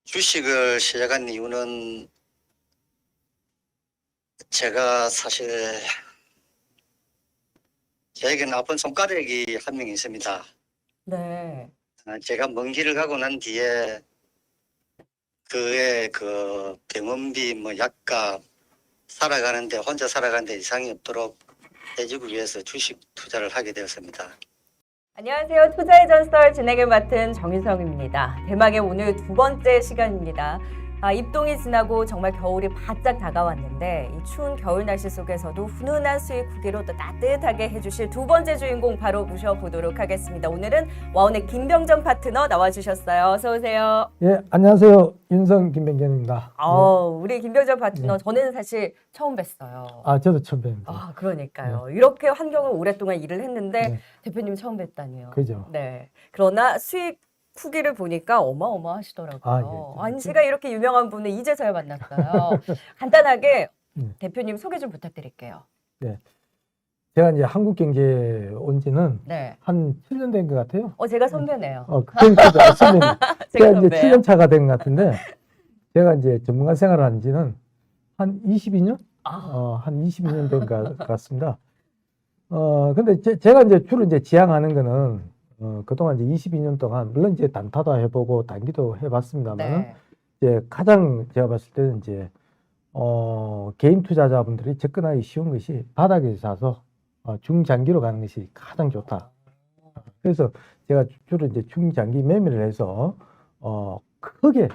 주식을 시작한 이유는 제가 사실 저에게는 아픈 손가락이 한 명 있습니다. 네. 제가 먼 길을 가고 난 뒤에 그의 그 병원비 약값 혼자 살아가는데 이상이 없도록 해주기 위해서 주식 투자를 하게 되었습니다. 안녕하세요. 투자의 전설 진행을 맡은 정유성입니다. 대망의 오늘 두 번째 시간입니다. 입동이 지나고 정말 겨울이 바짝 다가왔는데 이 추운 겨울 날씨 속에서도 훈훈한 수익 후기로 또 따뜻하게 해주실 두 번째 주인공 바로 모셔보도록 하겠습니다. 오늘은 와운의 김병전 파트너 나와주셨어요. 어서 오세요. 예, 안녕하세요. 윤성 김병견입니다. 우리 김병전 파트너 저는 사실 처음 뵀어요. 저도 처음 뵙니다. 그러니까요. 이렇게 환경을 오랫동안 일을 했는데 네. 대표님 처음 뵀다니요. 그죠. 네. 그러나 수익 후기를 보니까 어마어마하시더라고요. 예. 아니, 제가 이렇게 유명한 분을 이제서야 만났어요. 간단하게 대표님 소개 좀 부탁드릴게요. 제가 이제 한국 경제에 온 지는 네. 한 7년 된 것 같아요. 제가 선배네요. 그러니까 제가 제가 이제 선배예요. 7년 차가 된 것 같은데, 제가 이제 전문가 생활을 한 지는 한 22년? 한 22년 된 것 같습니다. 근데 제가 이제 주로 이제 지향하는 거는, 그동안 이제 22년 동안, 물론 이제 단타도 해보고 단기도 해봤습니다만, 네. 이제 가장 제가 봤을 때는 이제 개인 투자자분들이 접근하기 쉬운 것이 바닥에 사서 중장기로 가는 것이 가장 좋다. 그래서 제가 주로 이제 중장기 매매를 해서 크게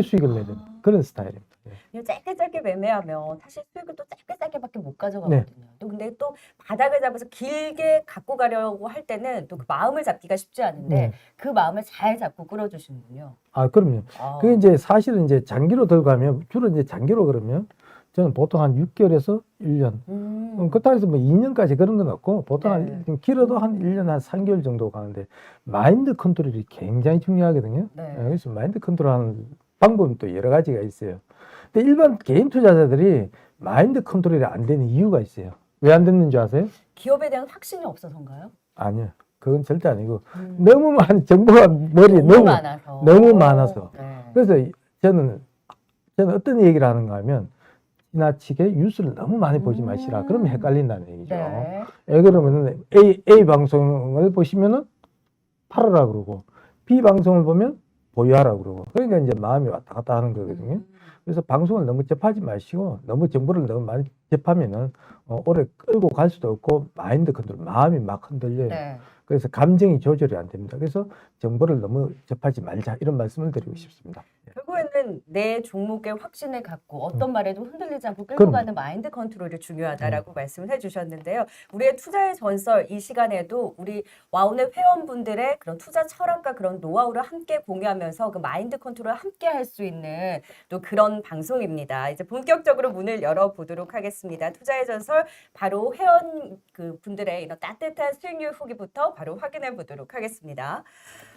수익을 내는 그런 스타일입니다. 그냥 짧게 매매하면 사실 수익을 또 짧게밖에 못 가져가거든요. 또 근데 또 바닥을 잡아서 길게 갖고 가려고 할 때는 또 그 마음을 잡기가 쉽지 않은데 그 마음을 잘 잡고 끌어주시는군요. 그럼요. 그게 이제 사실은 이제 장기로 들어가면 주로 이제 장기로 그러면 저는 보통 한 6개월에서 1년. 그렇다고 해서 뭐 2년까지 그런 건 없고 보통 좀 길어도 한 1년 한 3개월 정도 가는데 마인드 컨트롤이 굉장히 중요하거든요. 네. 그래서 마인드 컨트롤하는 방법은 또 여러 가지가 있어요. 근데 일반 개인 투자자들이 마인드 컨트롤이 안 되는 이유가 있어요. 왜 안 되는 줄 아세요? 기업에 대한 확신이 없어서인가요? 아니요. 그건 절대 아니고 너무 많은 정보가 머리에 많아서. 너무 많아서. 네. 그래서 저는 어떤 얘기를 하는가 하면 지나치게 뉴스를 너무 많이 보지 마시라. 그러면 헷갈린다는 얘기죠. 네. 왜 그러면은 A 방송을 보시면은 팔으라 그러고 B 방송을 보면 보유하라 그러고 그러니까 이제 마음이 왔다 갔다 하는 거거든요. 그래서 방송을 너무 접하지 마시고 너무 정보를 너무 많이 접하면은 오래 끌고 갈 수도 없고 마인드 컨트롤, 마음이 막 흔들려요. 네. 그래서 감정이 조절이 안 됩니다. 그래서 정보를 너무 접하지 말자 이런 말씀을 드리고 싶습니다. 결국에는 내 종목에 확신을 갖고 어떤 말에도 흔들리지 않고 끌고 그럼요. 가는 마인드 컨트롤이 중요하다라고 말씀을 해주셨는데요. 우리의 투자의 전설 이 시간에도 우리 와운의 회원분들의 그런 투자 철학과 그런 노하우를 함께 공유하면서 그 마인드 컨트롤을 함께 할 수 있는 또 그런 방송입니다. 이제 본격적으로 문을 열어보도록 하겠습니다. 투자의 전설 바로 회원 그 분들의 이런 따뜻한 수익률 후기부터 바로 확인해 보도록 하겠습니다.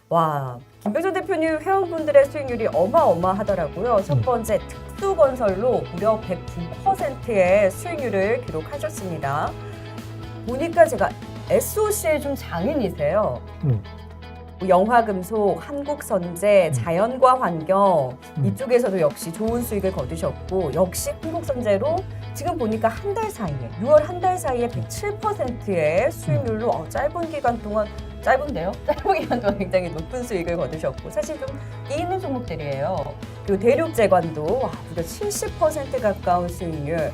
와, 김병전 대표님 회원분들의 수익률이 어마어마하더라고요. 첫 번째 특수건설로 무려 109%의 수익률을 기록하셨습니다. 보니까 제가 SOC의 좀 장인이세요. 영화금속, 한국선제, 자연과 환경 이쪽에서도 역시 좋은 수익을 거두셨고 역시 한국선제로 지금 보니까 한 달 사이에 6월 한 달 사이에 107%의 수익률로 짧은 기간 동안 짧은데요? 짧은 기간 동안 굉장히 높은 수익을 거두셨고 사실 좀 끼 있는 종목들이에요. 그리고 대륙제관도 무려 70% 가까운 수익률,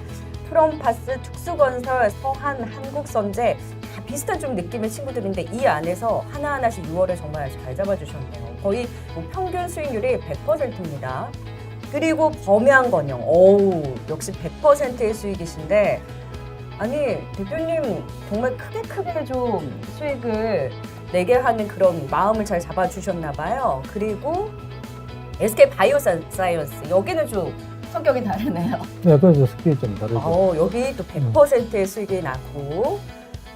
프롬파스, 특수건설, 서한, 한국선제 다 비슷한 좀 느낌의 친구들인데 이 안에서 하나하나씩 6월에 정말 잘 잡아주셨네요. 거의 평균 수익률이 100%입니다. 그리고 범양건영, 역시 100%의 수익이신데 아니 대표님 정말 크게 좀 수익을 내게 하는 그런 마음을 잘 잡아주셨나 봐요. 그리고 SK 바이오사이언스 여기는 좀 성격이 다르네요. 네, 그래서 스킬이 좀 다르죠. 여기 또 100%의 수익이 나고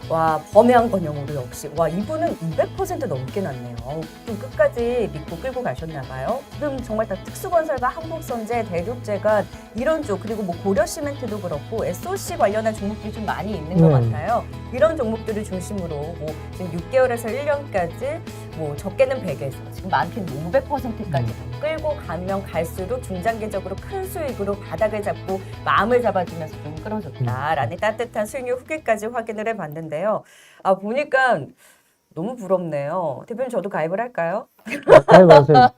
와, 범양건영으로 역시 와 이분은 200% 넘게 났네요. 좀 끝까지 믿고 끌고 가셨나 봐요. 지금 정말 다 특수건설과 한국선제, 대륙제관 이런 쪽 그리고 뭐 고려시멘트도 그렇고 SOC 관련한 종목들이 좀 많이 있는 것 같아요. 이런 종목들을 중심으로 뭐 지금 6개월에서 1년까지 뭐 적게는 100에서 지금 많게는 500%까지 끌고 가면 갈수록 중장기적으로 큰 수익으로 바닥을 잡고 마음을 잡아주면서 좀 끌어줬다라는 따뜻한 수익률 후기까지 확인을 해봤는데요. 아 보니까 너무 부럽네요. 대표님 저도 가입을 할까요? 가입하세요.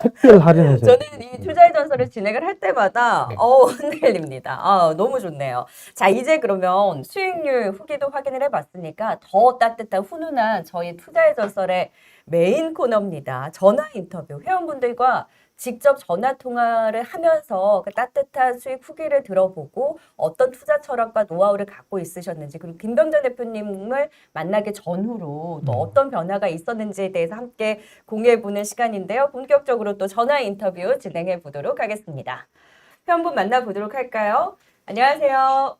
특별 할인해서. 저는 이 투자의 전설을 진행을 할 때마다 흔들립니다. 너무 좋네요. 자, 이제 그러면 수익률 후기도 확인을 해봤으니까 더 따뜻한 훈훈한 저희 투자의 전설의 메인 코너입니다. 전화 인터뷰 회원분들과 직접 전화 통화를 하면서 그 따뜻한 수익 후기를 들어보고 어떤 투자 철학과 노하우를 갖고 있으셨는지 그리고 김병전 대표님을 만나기 전후로 또 어떤 변화가 있었는지에 대해서 함께 공유해보는 시간인데요. 본격적으로 또 전화 인터뷰 진행해 보도록 하겠습니다. 회원분 만나보도록 할까요? 안녕하세요.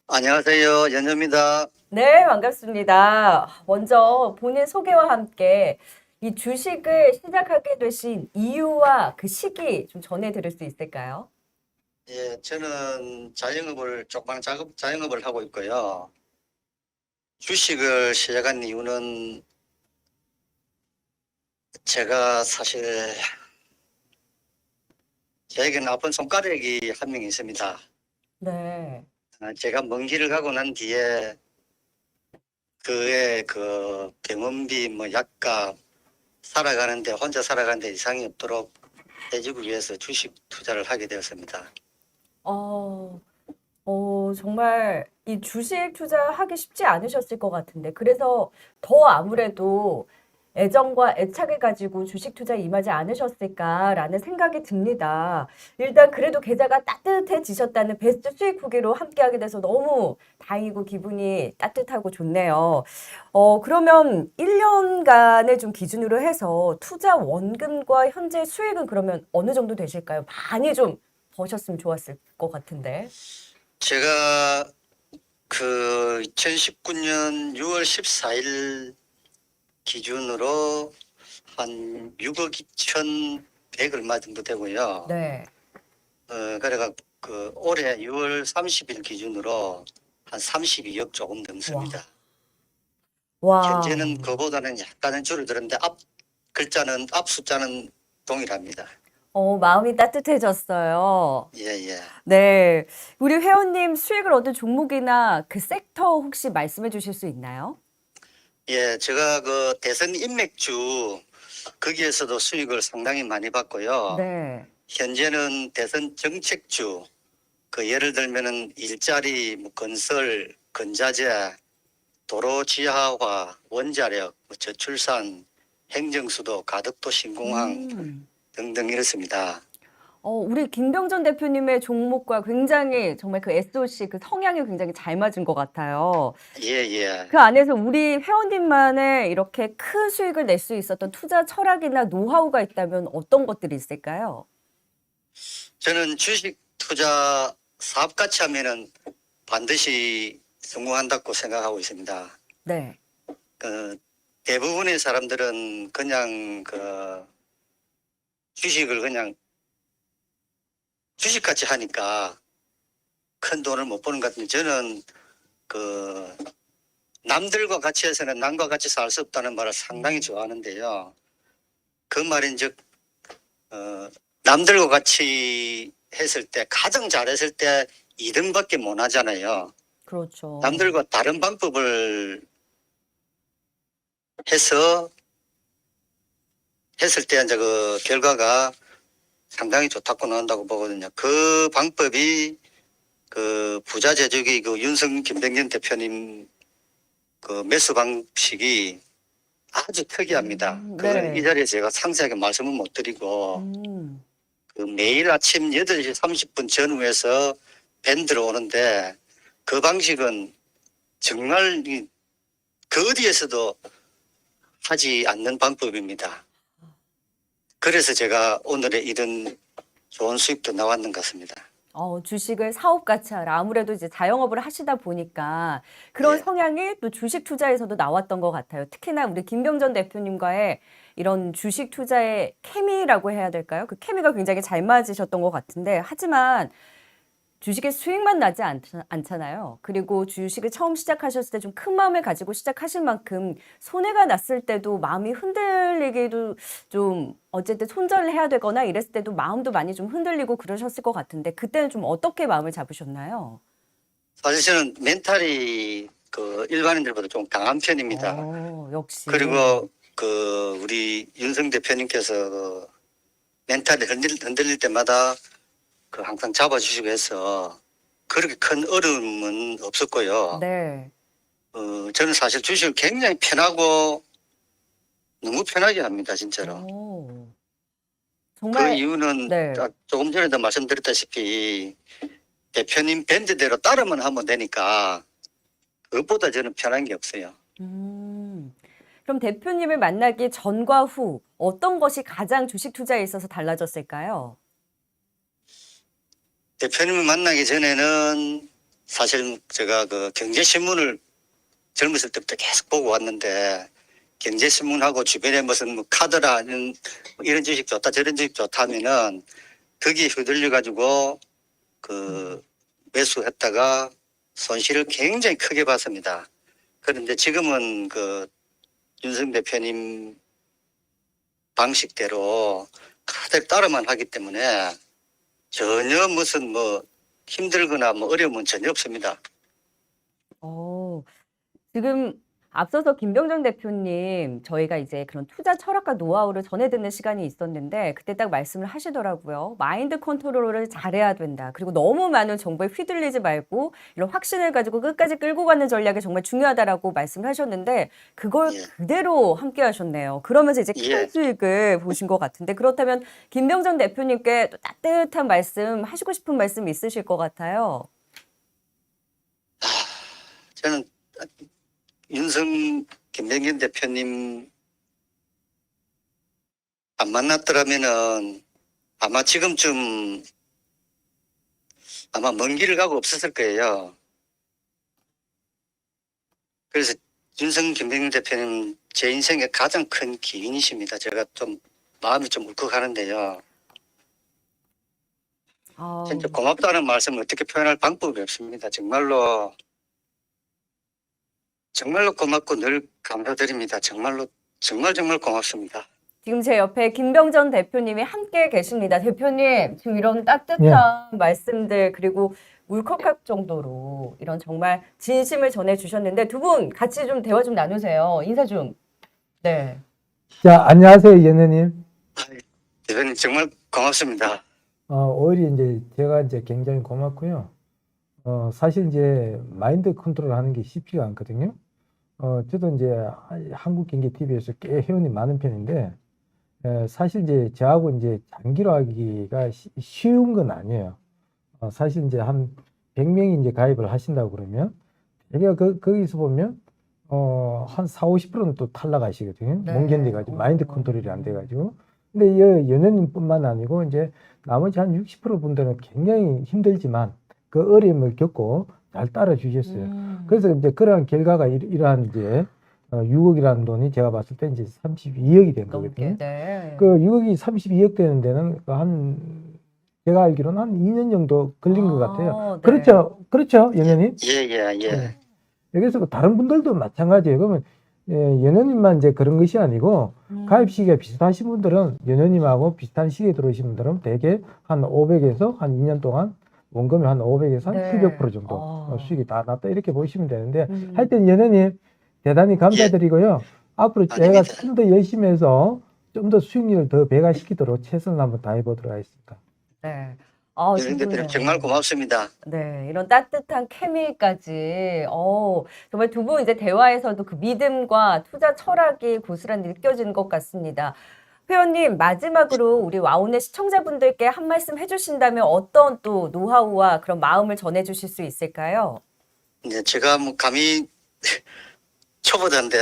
안녕하세요. 연주입니다. 네, 반갑습니다. 먼저 본인 소개와 함께 이 주식을 시작하게 되신 이유와 그 시기 좀 전해 드릴 수 있을까요? 예, 저는 조그마한 자영업을 하고 있고요. 주식을 시작한 이유는 제가 사실 저에게는 아픈 손가락이 한 명 있습니다. 네. 제가 먼 길을 가고 난 뒤에 그의 그 병원비 약값 혼자 살아가는데 이상이 없도록 해주기 위해서 주식 투자를 하게 되었습니다. 정말 이 주식 투자하기 쉽지 않으셨을 것 같은데 그래서 더 아무래도 애정과 애착을 가지고 주식 투자에 임하지 않으셨을까라는 생각이 듭니다. 일단 그래도 계좌가 따뜻해지셨다는 베스트 수익 후기로 함께하게 돼서 너무 다행이고 기분이 따뜻하고 좋네요. 그러면 1년간을 좀 기준으로 해서 투자 원금과 현재 수익은 그러면 어느 정도 되실까요? 많이 좀 버셨으면 좋았을 것 같은데. 제가 그 2019년 6월 14일 기준으로 한 6억 2,100 얼마 정도 되고요. 네. 그래가 그 올해 6월 30일 기준으로 한 32억 조금 넘습니다. 와. 현재는 그보다는 약간은 줄어들었는데 앞 숫자는 동일합니다. 마음이 따뜻해졌어요. 예. 네. 우리 회원님 수익을 얻은 종목이나 그 섹터 혹시 말씀해 주실 수 있나요? 예, 제가 그 대선 인맥주 거기에서도 수익을 상당히 많이 봤고요. 네. 현재는 대선 정책주 그 예를 들면은 일자리, 건설, 건자재, 도로 지하화, 원자력, 저출산, 행정수도, 가덕도 신공항 등등 이렇습니다. 우리 김병전 대표님의 종목과 굉장히 정말 그 SOC 그 성향이 굉장히 잘 맞은 것 같아요. 예. 그 안에서 우리 회원님만의 이렇게 큰 수익을 낼 수 있었던 투자 철학이나 노하우가 있다면 어떤 것들이 있을까요? 저는 주식 투자 사업같이 하면은 반드시 성공한다고 생각하고 있습니다. 네. 그 대부분의 사람들은 그냥 주식을 그냥 주식같이 하니까 큰 돈을 못 버는 것 같은데 저는 남들과 같이 해서는 남과 같이 살 수 없다는 말을 상당히 좋아하는데요. 그 말인즉 남들과 같이 했을 때 가장 잘했을 때 2등밖에 못 하잖아요. 그렇죠. 남들과 다른 방법을 해서 했을 때 이제 그 결과가 상당히 좋다고 나온다고 보거든요. 그 방법이 그 부자 제조기 그 김병전 대표님 그 매수 방식이 아주 특이합니다. 그걸 네. 이 자리에 제가 상세하게 말씀을 못 드리고 그 매일 아침 8시 30분 전후에서 밴드로 오는데 그 방식은 정말 그 어디에서도 하지 않는 방법입니다. 그래서 제가 오늘의 이런 좋은 수익도 나왔는 것 같습니다. 주식을 사업같이 하라. 아무래도 이제 자영업을 하시다 보니까 그런 예. 성향이 또 주식 투자에서도 나왔던 것 같아요. 특히나 우리 김병전 대표님과의 이런 주식 투자의 케미라고 해야 될까요? 그 케미가 굉장히 잘 맞으셨던 것 같은데 하지만 주식의 수익만 나지 않잖아요. 그리고 주식을 처음 시작하셨을 때 좀 큰 마음을 가지고 시작하실 만큼 손해가 났을 때도 마음이 흔들리기도 좀 어쨌든 손절을 해야 되거나 이랬을 때도 마음도 많이 좀 흔들리고 그러셨을 것 같은데 그때는 좀 어떻게 마음을 잡으셨나요? 사실 저는 멘탈이 그 일반인들보다 좀 강한 편입니다. 역시. 그리고 그 우리 윤성 대표님께서 그 멘탈이 흔들릴 때마다 그 항상 잡아주시고 해서 그렇게 큰 어려움은 없었고요. 네. 저는 사실 주식을 굉장히 편하고 너무 편하게 합니다, 진짜로. 오. 그 정말 이유는 네. 조금 전에도 말씀드렸다시피 대표님 밴드대로 따르면 하면 되니까 그것보다 저는 편한 게 없어요. 그럼 대표님을 만나기 전과 후 어떤 것이 가장 주식 투자에 있어서 달라졌을까요? 대표님을 만나기 전에는 사실 제가 그 경제신문을 젊었을 때부터 계속 보고 왔는데 경제신문하고 주변에 무슨 뭐 카드라 이런 주식 좋다 저런 주식 좋다 하면은 거기에 휘둘려가지고 그 매수했다가 손실을 굉장히 크게 봤습니다. 그런데 지금은 그 윤석 대표님 방식대로 그대로 따라만 하기 때문에 전혀 무슨 뭐 힘들거나 뭐 어려움은 전혀 없습니다. 지금 앞서서 김병정 대표님 저희가 이제 그런 투자 철학과 노하우를 전해 듣는 시간이 있었는데 그때 딱 말씀을 하시더라고요. 마인드 컨트롤을 잘해야 된다. 그리고 너무 많은 정보에 휘둘리지 말고 이런 확신을 가지고 끝까지 끌고 가는 전략이 정말 중요하다라고 말씀을 하셨는데 그걸 예. 그대로 함께 하셨네요. 그러면서 이제 예. 큰 수익을 보신 것 같은데 그렇다면 김병정 대표님께 또 따뜻한 말씀 하시고 싶은 말씀 있으실 것 같아요. 저는 윤성 김병현 대표님 안 만났더라면은 아마 지금쯤 아마 먼 길을 가고 없었을 거예요. 그래서 윤성 김병현 대표님 제 인생의 가장 큰 기인이십니다. 제가 좀 마음이 좀 울컥하는데요. 진짜 고맙다는 말씀을 어떻게 표현할 방법이 없습니다. 정말로 고맙고 늘 감사드립니다. 정말 고맙습니다. 지금 제 옆에 김병전 대표님이 함께 계십니다. 대표님, 지금 이런 따뜻한 말씀들 그리고 울컥할 정도로 이런 정말 진심을 전해주셨는데 두 분 같이 좀 대화 좀 나누세요. 인사 좀. 네. 자, 안녕하세요, 연애님. 대표님 정말 고맙습니다. 오히려 이제 제가 이제 굉장히 고맙고요. 사실 이제 마인드 컨트롤 하는 게 쉽지가 않거든요. 저도 이제 한국경제TV에서 꽤 회원이 많은 편인데, 사실 이제 저하고 이제 장기로 하기가 쉬운 건 아니에요. 사실 이제 한 100명이 이제 가입을 하신다고 그러면, 제가 거기서 보면, 한 40~50%는 또 탈락하시거든요. 네. 못 견뎌가지고, 마인드 컨트롤이 안 돼가지고. 근데 이 연예인뿐만 아니고, 이제 나머지 한 60% 분들은 굉장히 힘들지만, 그 어려움을 겪고 잘 따라주셨어요. 그래서 이제 그러한 결과가 이러한 이제 6억이라는 돈이 제가 봤을 때 이제 32억이 된 거거든요. 네. 그 6억이 32억 되는 데는 제가 알기로는 한 2년 정도 걸린 것 같아요. 네. 그렇죠, 연예님? 예. 여기서 다른 분들도 마찬가지예요. 그러면 연예님만 이제 그런 것이 아니고 가입 시기가 비슷하신 분들은 연예님하고 비슷한 시기에 들어오신 분들은 대개 한 500에서 한 2년 동안 원금이 한 500에서 한 네. 700% 정도 수익이 다 났다 이렇게 보시면 되는데 하여튼 연예님 대단히 감사드리고요. 앞으로 제가 아닙니다. 좀 더 열심히 해서 좀 더 수익률을 더 배가시키도록 최선을 한번 다해보도록 하겠습니다. 네. 대표님 정말 고맙습니다. 네, 이런 따뜻한 케미까지, 정말 두 분 이제 대화에서도 그 믿음과 투자 철학이 고스란히 느껴지는 것 같습니다. 회원님, 마지막으로 우리 와우넷 시청자분들께 한 말씀 해주신다면 어떤 또 노하우와 그런 마음을 전해주실 수 있을까요? 이제 제가 뭐 감히 초보자인데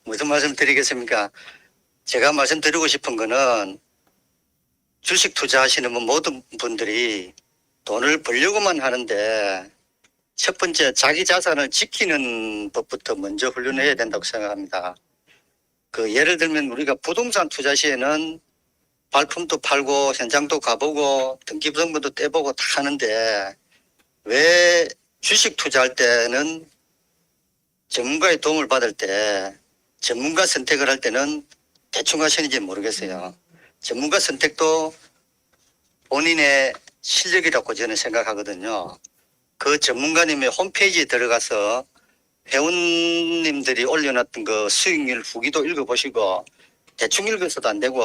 무슨 말씀 드리겠습니까? 제가 말씀드리고 싶은 거는 주식 투자하시는 모든 분들이 돈을 벌려고만 하는데 첫 번째 자기 자산을 지키는 법부터 먼저 훈련해야 된다고 생각합니다. 예를 들면 우리가 부동산 투자 시에는 발품도 팔고 현장도 가보고 등기부등본도 떼보고 다 하는데 왜 주식 투자할 때는 전문가의 도움을 받을 때 전문가 선택을 할 때는 대충 하시는지 모르겠어요. 전문가 선택도 본인의 실력이라고 저는 생각하거든요. 그 전문가님의 홈페이지에 들어가서 회원님들이 올려놨던 그 수익률 후기도 읽어보시고 대충 읽어서도 안 되고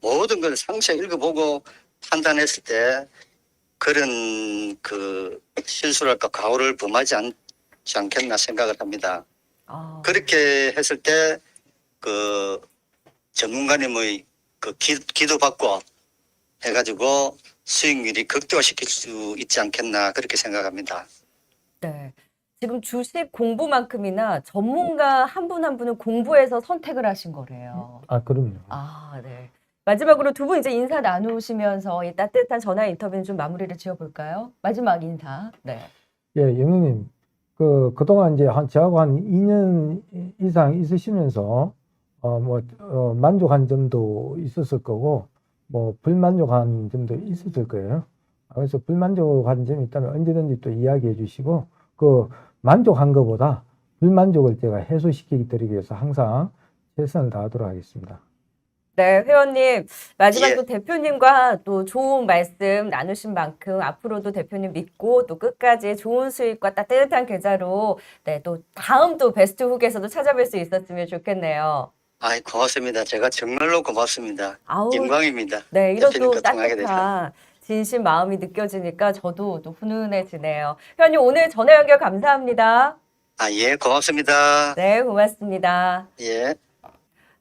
모든 걸 상세히 읽어보고 판단했을 때 그런 그 실수랄까 가오를 범하지 않겠나 생각을 합니다. 아, 그렇게 했을 때 그 전문가님의 그 기도 받고 해가지고 수익률이 극대화시킬 수 있지 않겠나 그렇게 생각합니다. 네. 지금 주식 공부만큼이나 전문가 한 분 한 분은 공부해서 선택을 하신 거래요. 아, 그럼요. 아, 네. 마지막으로 두 분 이제 인사 나누시면서 이 따뜻한 전화 인터뷰는 좀 마무리를 지어볼까요? 마지막 인사. 네. 예, 영웅님, 그동안 이제 저하고 한 2년 이상 있으시면서, 만족한 점도 있었을 거고, 불만족한 점도 있었을 거예요. 그래서 불만족한 점이 있다면 언제든지 또 이야기해 주시고, 만족한 것보다 불만족을 제가 해소시키기 드리기 위해서 항상 최선을 다하도록 하겠습니다. 네, 회원님, 마지막 예. 또 대표님과 또 좋은 말씀 나누신 만큼 앞으로도 대표님 믿고 또 끝까지 좋은 수익과 따뜻한 계좌로 네, 또 다음 또 베스트 훅에서도 찾아뵐 수 있었으면 좋겠네요. 아이, 고맙습니다. 제가 정말로 고맙습니다. 아우, 영광입니다. 네, 이런 또 대표님과 통하게 돼서. 따뜻한 진심 마음이 느껴지니까 저도 또 훈훈해지네요. 회원님, 오늘 전화 연결 감사합니다. 아, 예, 고맙습니다. 네, 고맙습니다. 예.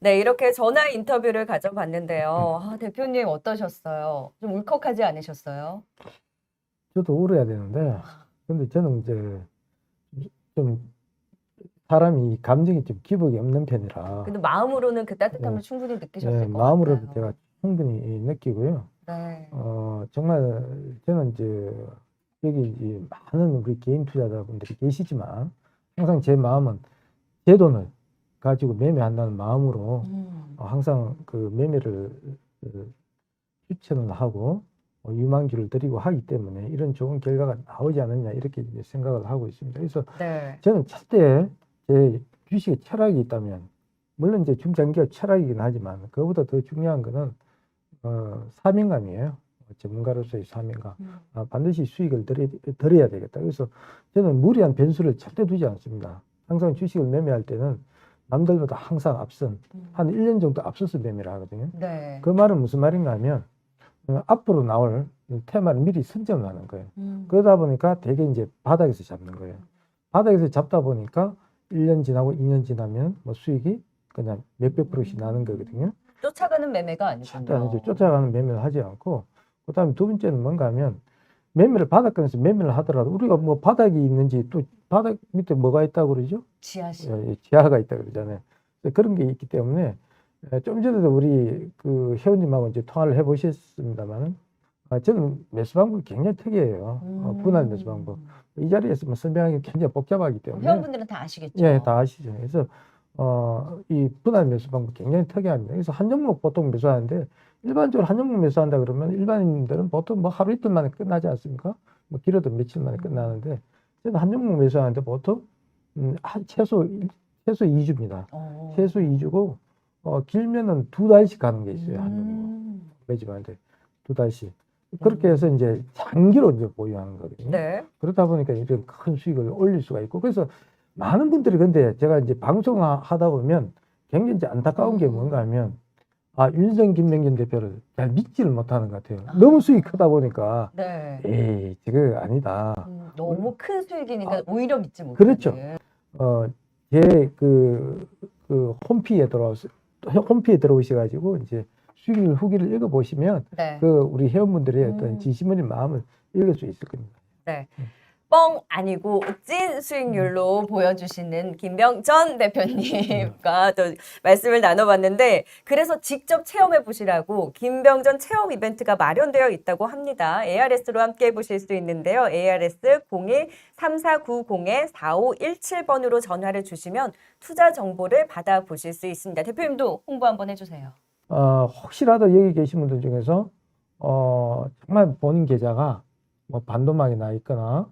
네, 이렇게 전화 인터뷰를 가져봤는데요. 아, 대표님 어떠셨어요? 좀 울컥하지 않으셨어요? 저도 울어야 되는데, 근데 저는 이제 좀 사람이 감정이 좀 기복이 없는 편이라, 근데 마음으로는 그 따뜻함을 네. 충분히 느끼셨을 것 마음으로도 같아요. 제가 충분히 느끼고요. 네. 정말 저는 이제 여기 이제 많은 우리 개인 투자자분들이 계시지만 항상 제 마음은 제 돈을 가지고 매매한다는 마음으로 항상 그 매매를 추천을 하고 유망주를 드리고 하기 때문에 이런 좋은 결과가 나오지 않느냐 이렇게 이제 생각을 하고 있습니다. 그래서 네. 저는 절대 제 주식에 철학이 있다면 물론 이제 중장기가 철학이긴 하지만 그거보다 더 중요한 거는 사명감이에요. 전문가로서의 사명감. 반드시 수익을 드려야 되겠다. 그래서 저는 무리한 변수를 절대 두지 않습니다. 항상 주식을 매매할 때는 남들보다 항상 앞선 한 1년 정도 앞서서 매매를 하거든요. 네. 그 말은 무슨 말인가 하면 앞으로 나올 테마를 미리 선점을 하는 거예요. 그러다 보니까 되게 이제 바닥에서 잡는 거예요. 바닥에서 잡다 보니까 1년 지나고 2년 지나면 뭐 수익이 그냥 몇백 프로씩 나는 거거든요. 쫓아가는 매매가 아니군요. 일단 이제 쫓아가는 매매를 하지 않고, 그다음에 두 번째는 뭔가 하면 매매를 바닥권에서 매매를 하더라도 우리가 뭐 바닥이 있는지 또 바닥 밑에 뭐가 있다고 그러죠? 지하실. 지하가 있다고 그러잖아요. 그런 게 있기 때문에 좀 전에도 우리 그 회원님하고 이제 통화를 해보셨습니다만은 저는 매수 방법이 굉장히 특이해요. 분할 매수 방법. 이 자리에서 뭐 설명하기 굉장히 복잡하기 때문에. 회원분들은 다 아시겠죠? 예, 다 아시죠. 그래서 이 분할 매수 방법 굉장히 특이합니다. 그래서 한 종목 보통 매수하는데 일반적으로 한 종목 매수한다 그러면 일반인들은 보통 뭐 하루 이틀 만에 끝나지 않습니까? 뭐 길어도 며칠 만에 끝나는데 저는 한 종목 매수하는데 보통 한 최소 2주입니다. 최소 2주고 길면은 2달씩 가는 게 있어요. 한 종목 매집하는데 2달씩. 그렇게 해서 이제 장기로 이제 보유하는 거거든요. 네. 그러다 보니까 이런 큰 수익을 올릴 수가 있고, 그래서 많은 분들이 근데 제가 이제 방송하다 보면 굉장히 이제 안타까운 게 뭔가 하면 윤성 김명균 대표를 잘 믿지를 못하는 것 같아요. 너무 수익이 크다 보니까 네. 에이 저거 아니다. 너무 큰 수익이니까 오히려 믿지 못하는. 그렇죠. 제 그 홈피에 들어오셔가지고 이제 수익률 후기를 읽어보시면 네. 우리 회원분들의 어떤 진심 어린 마음을 읽을 수 있을 겁니다. 네. 뻥 아니고 찐 수익률로 보여주시는 김병전 대표님과 또 말씀을 나눠봤는데, 그래서 직접 체험해 보시라고 김병전 체험 이벤트가 마련되어 있다고 합니다. ARS로 함께 해보실 수 있는데요. ARS 01-3490-4517번으로 전화를 주시면 투자 정보를 받아보실 수 있습니다. 대표님도 홍보 한번 해주세요. 혹시라도 여기 계신 분들 중에서 정말 본인 계좌가 뭐 반도막이 나 있거나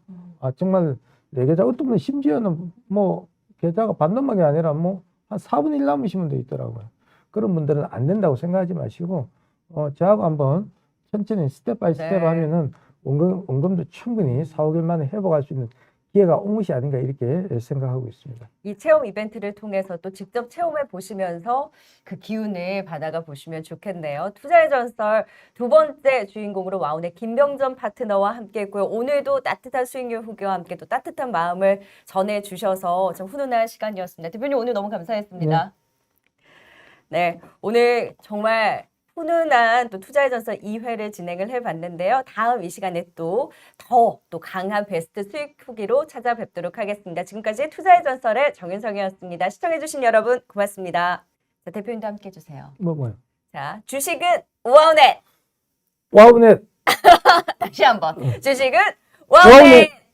정말 내 계좌 어떤 분은 심지어는 뭐 계좌가 반도막이 아니라 뭐 한 4분의 1 남으신 분도 있더라고요. 그런 분들은 안 된다고 생각하지 마시고 저하고 한번 천천히 스텝 바이 스텝 네. 하면은 원금도 충분히 4, 5개월 만에 회복할 수 있는 기회가 온 것이 아닌가 이렇게 생각하고 있습니다. 이 체험 이벤트를 통해서 또 직접 체험해 보시면서 그 기운을 받아가 보시면 좋겠네요. 투자의 전설 두 번째 주인공으로 와운의 김병전 파트너와 함께했고요. 오늘도 따뜻한 수익률 후기와 함께 또 따뜻한 마음을 전해주셔서 좀 훈훈한 시간이었습니다. 대표님 오늘 너무 감사했습니다. 네, 오늘 정말 훈훈한 또 투자의 전설 2회를 진행을 해봤는데요. 다음 이 시간에 또 강한 베스트 수익 후기로 찾아뵙도록 하겠습니다. 지금까지 투자의 전설의 정윤성이었습니다. 시청해주신 여러분 고맙습니다. 자, 대표님도 함께 해주세요. 뭐요? 자, 주식은 와우넷. 와우넷. 다시 한번. 주식은 와우넷. 와우넷.